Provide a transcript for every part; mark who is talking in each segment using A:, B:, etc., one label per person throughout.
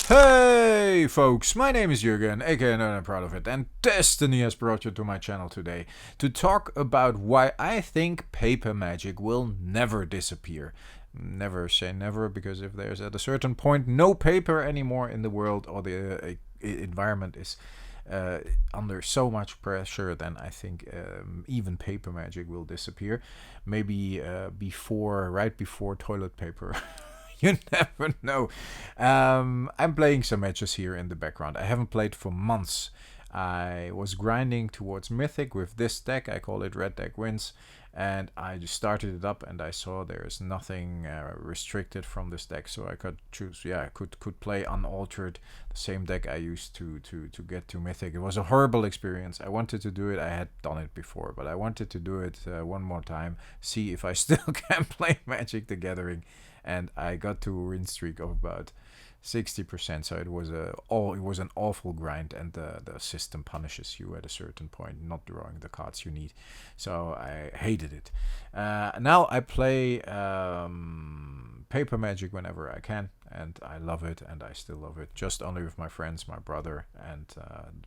A: Hey folks, my name is Jürgen, aka and I'm proud of it, and Destiny has brought you to my channel today to talk about why I think paper magic will never disappear. Never say never, because if there's at a certain point no paper anymore in the world, or the environment is under so much pressure, then I think even paper magic will disappear. Maybe right before toilet paper. You never know. I'm playing some matches here in the background. I haven't played for months. I was grinding towards Mythic with this deck. I call it Red Deck Wins. And I just started it up and I saw there's nothing restricted from this deck. So I could choose, I could play unaltered, the same deck I used to get to Mythic. It was a horrible experience. I wanted to do it. I had done it before, but I wanted to do it one more time. See if I still can play Magic the Gathering. And I got to a win streak of about 60%. So it was an awful grind, and the system punishes you at a certain point, not drawing the cards you need. So I hated it. Now I play paper magic whenever I can, and I love it, and I still love it. Just only with my friends, my brother, and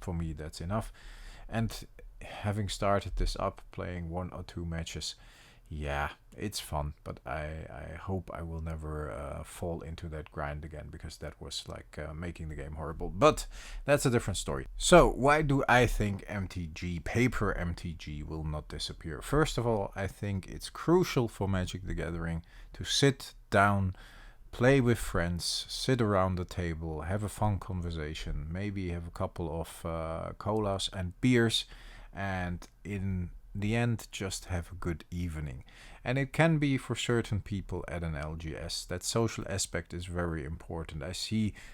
A: for me that's enough. And having started this up, playing 1 or 2 matches, yeah, it's fun, but I hope I will never fall into that grind again, because that was like making the game horrible. But that's a different story. So why do I think paper MTG will not disappear? First of all, I think it's crucial for Magic the Gathering to sit down, play with friends, sit around the table, have a fun conversation, maybe have a couple of colas and beers, and in the end just have a good evening. And it can be for certain people at an LGS. That social aspect is very important. I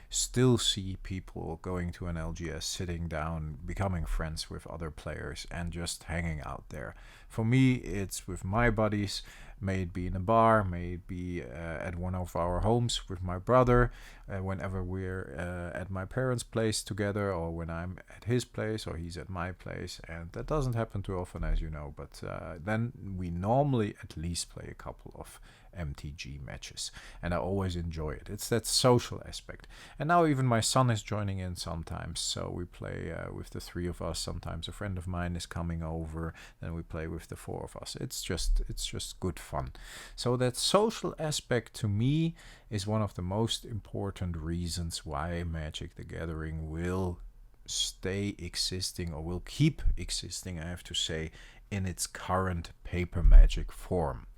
A: still see people going to an LGS, sitting down, becoming friends with other players, and just hanging out there. For me, it's with my buddies, may it be in a bar, may it be at one of our homes with my brother, whenever we're at my parents' place together, or when I'm at his place or he's at my place. And that doesn't happen too often, as you know, but then we normally at least play a couple of MTG matches, and I always enjoy it. It's that social aspect. And now even my son is joining in sometimes, so we play with the 3 of us. Sometimes a friend of mine is coming over, then we play with the 4 of us. It's just good fun. So that social aspect to me is one of the most important reasons why Magic the Gathering will stay existing, or will keep existing, I have to say, in its current paper magic form.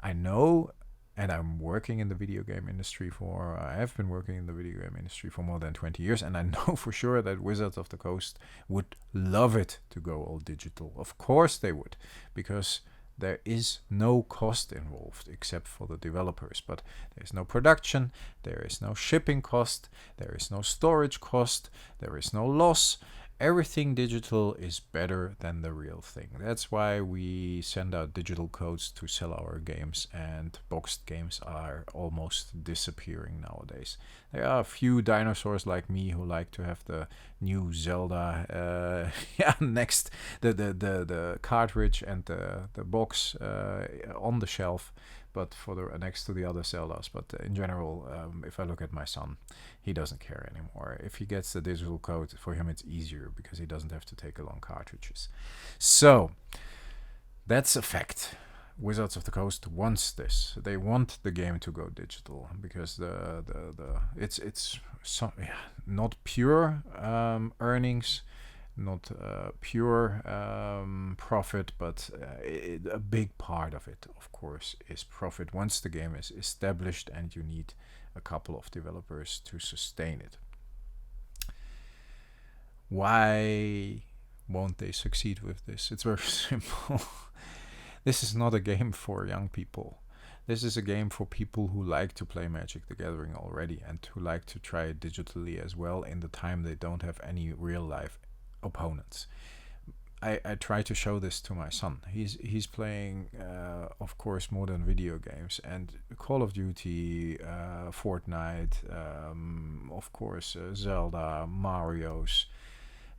A: I know, and I'm working in the video game industry I have been working in the video game industry for more than 20 years, and I know for sure that Wizards of the Coast would love it to go all digital. Of course they would, because there is no cost involved except for the developers, but there's no production, there is no shipping cost, there is no storage cost, there is no loss. Everything digital is better than the real thing. That's why we send out digital codes to sell our games, and boxed games are almost disappearing nowadays. There are a few dinosaurs like me who like to have the new Zelda next, the cartridge and the box on the shelf, but for the next to the other Zeldas. But in general, if I look at my son, he doesn't care anymore. If he gets the digital code, for him it's easier, because he doesn't have to take along cartridges. So that's a fact. Wizards of the Coast wants this. They want the game to go digital, because it's not pure earnings, not pure profit, but a big part of it, of course, is profit once the game is established and you need a couple of developers to sustain it. Why won't they succeed with this? It's very simple. This is not a game for young people. This is a game for people who like to play Magic the Gathering already, and who like to try it digitally as well in the time they don't have any real life opponents. I try to show this to my son. He's playing, of course, modern video games, and Call of Duty, Fortnite, of course, Zelda, Mario's,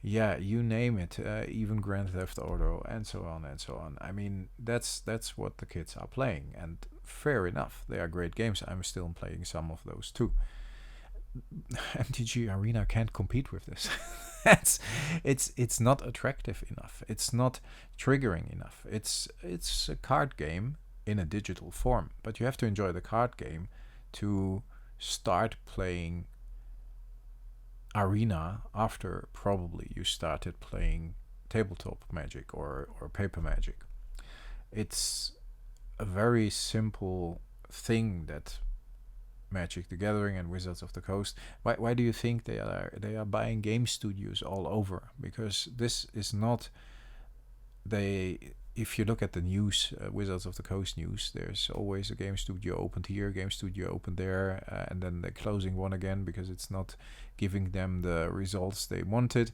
A: yeah, you name it, even Grand Theft Auto, and so on and so on. I mean, that's what the kids are playing, and fair enough, they are great games. I'm still playing some of those too. MTG Arena can't compete with this. It's not attractive enough. It's not triggering enough. It's a card game in a digital form, but you have to enjoy the card game to start playing Arena after probably you started playing tabletop Magic or paper Magic. It's a very simple thing that Magic the Gathering and Wizards of the Coast. Why do you think they are buying game studios all over? Because this is not they. If you look at the news, Wizards of the Coast news, there's always a game studio opened here, game studio opened there, and then they're closing one again because it's not giving them the results they wanted.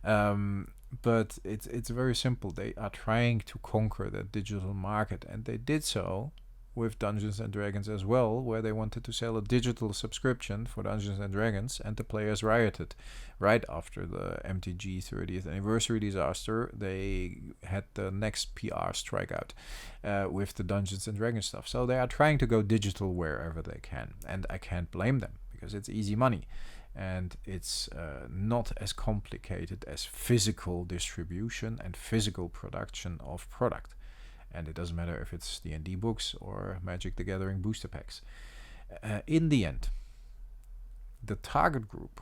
A: But it's very simple. They are trying to conquer that digital market, and they did so with Dungeons and Dragons as well, where they wanted to sell a digital subscription for Dungeons and Dragons, and the players rioted. Right after the MTG 30th anniversary disaster, they had the next PR strikeout with the Dungeons and Dragons stuff. So they are trying to go digital wherever they can, and I can't blame them because it's easy money. And it's not as complicated as physical distribution and physical production of product. And it doesn't matter if it's D&D books or Magic the Gathering booster packs. In the end, the target group,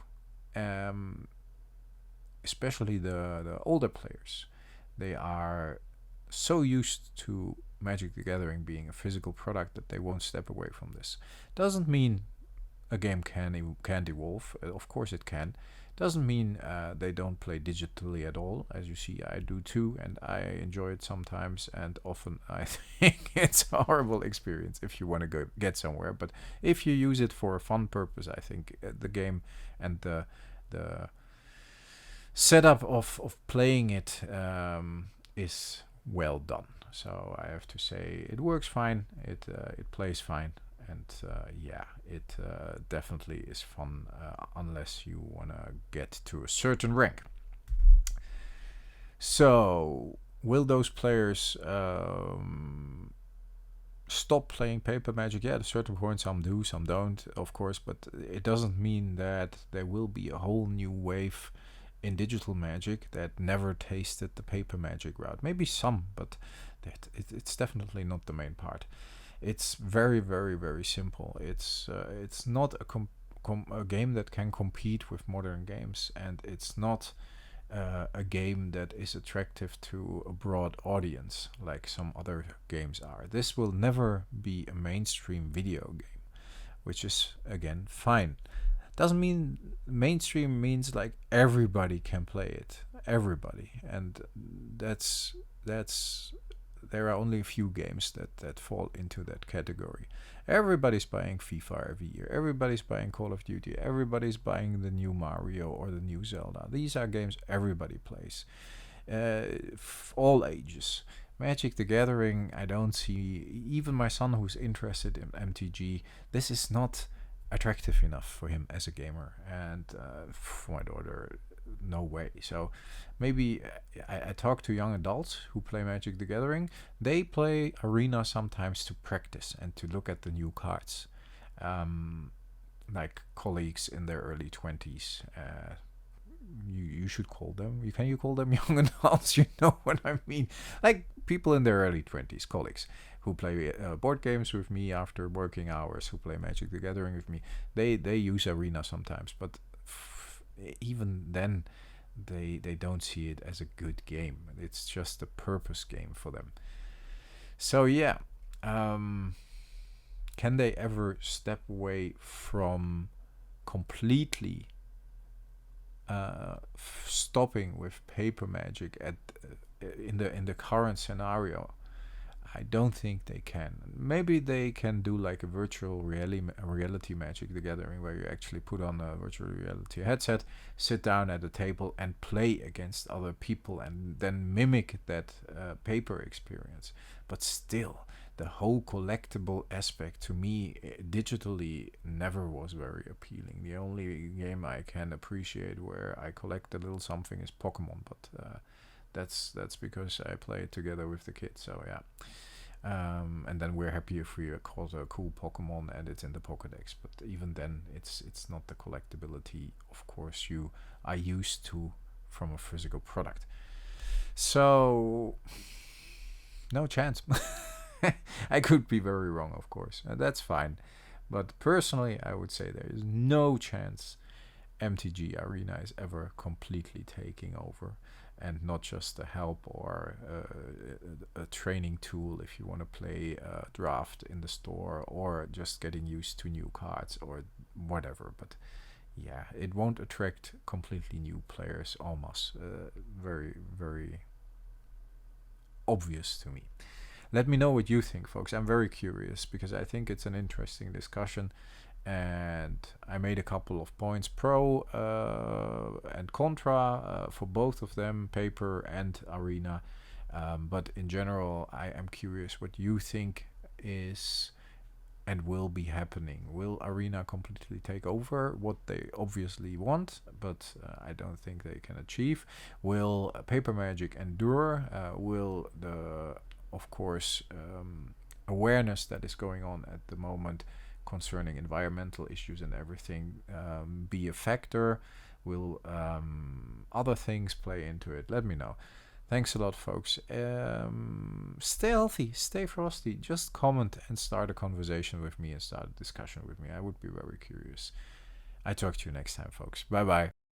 A: especially the older players, they are so used to Magic the Gathering being a physical product that they won't step away from this. Doesn't mean a game can't evolve. Of course it can. Doesn't mean they don't play digitally at all. As you see, I do too, and I enjoy it sometimes, and often I think it's a horrible experience if you want to go get somewhere. But if you use it for a fun purpose, I think the game and the setup of playing it is well done. So I have to say it works fine. It plays fine. And it definitely is fun unless you want to get to a certain rank. So, will those players stop playing paper Magic? Yeah, at a certain point, some do, some don't, of course. But it doesn't mean that there will be a whole new wave in digital Magic that never tasted the paper Magic route. Maybe some, but it's definitely not the main part. It's very, very, very simple. It's not a game that can compete with modern games, and it's not a game that is attractive to a broad audience like some other games are. This will never be a mainstream video game, which is again fine. Doesn't mean mainstream means like everybody can play it, everybody, and that's there are only a few games that fall into that category. Everybody's buying FIFA every year. Everybody's buying Call of Duty. Everybody's buying the new Mario or the new Zelda. These are games everybody plays. All ages. Magic the Gathering, I don't see, even my son who's interested in MTG, this is not attractive enough for him as a gamer. And for my daughter, no way. So maybe I talk to young adults who play Magic the Gathering. They play Arena sometimes to practice and to look at the new cards. Like colleagues in their early 20s. You should call them. Can you call them young adults? You know what I mean. Like people in their early 20s, colleagues who play board games with me after working hours, who play Magic the Gathering with me. They use Arena sometimes, but even then they don't see it as a good game. It's just a purpose game for them. So yeah, can they ever step away from completely stopping with paper Magic at in the current scenario? I don't think they can. Maybe they can do like a virtual reality Magic the Gathering, where you actually put on a virtual reality headset, sit down at a table and play against other people and then mimic that paper experience. But still, the whole collectible aspect to me digitally never was very appealing. The only game I can appreciate where I collect a little something is Pokemon, but that's because I play it together with the kids. So yeah, And then we're happy if we caught a cool Pokemon and it's in the Pokédex. But even then, it's not the collectability, of course, you are used to from a physical product. So, no chance. I could be very wrong, of course, and that's fine. But personally, I would say there is no chance MTG Arena is ever completely taking over, and not just a help or a training tool if you want to play a draft in the store, or just getting used to new cards or whatever. But yeah, it won't attract completely new players, almost. Very, very obvious to me. Let me know what you think, folks. I'm very curious because I think it's an interesting discussion, and I made a couple of points pro and contra for both of them, paper and arena. But in general, I am curious what you think is and will be happening. Will arena completely take over, what they obviously want, but I don't think they can achieve? Will paper magic endure? Will the, of course, awareness that is going on at the moment concerning environmental issues and everything be a factor? Will other things play into it? Let me know. Thanks a lot, folks. Stay healthy, stay frosty. Just comment and start a conversation with me and start a discussion with me. I would be very curious. I talk to you next time, folks. Bye bye.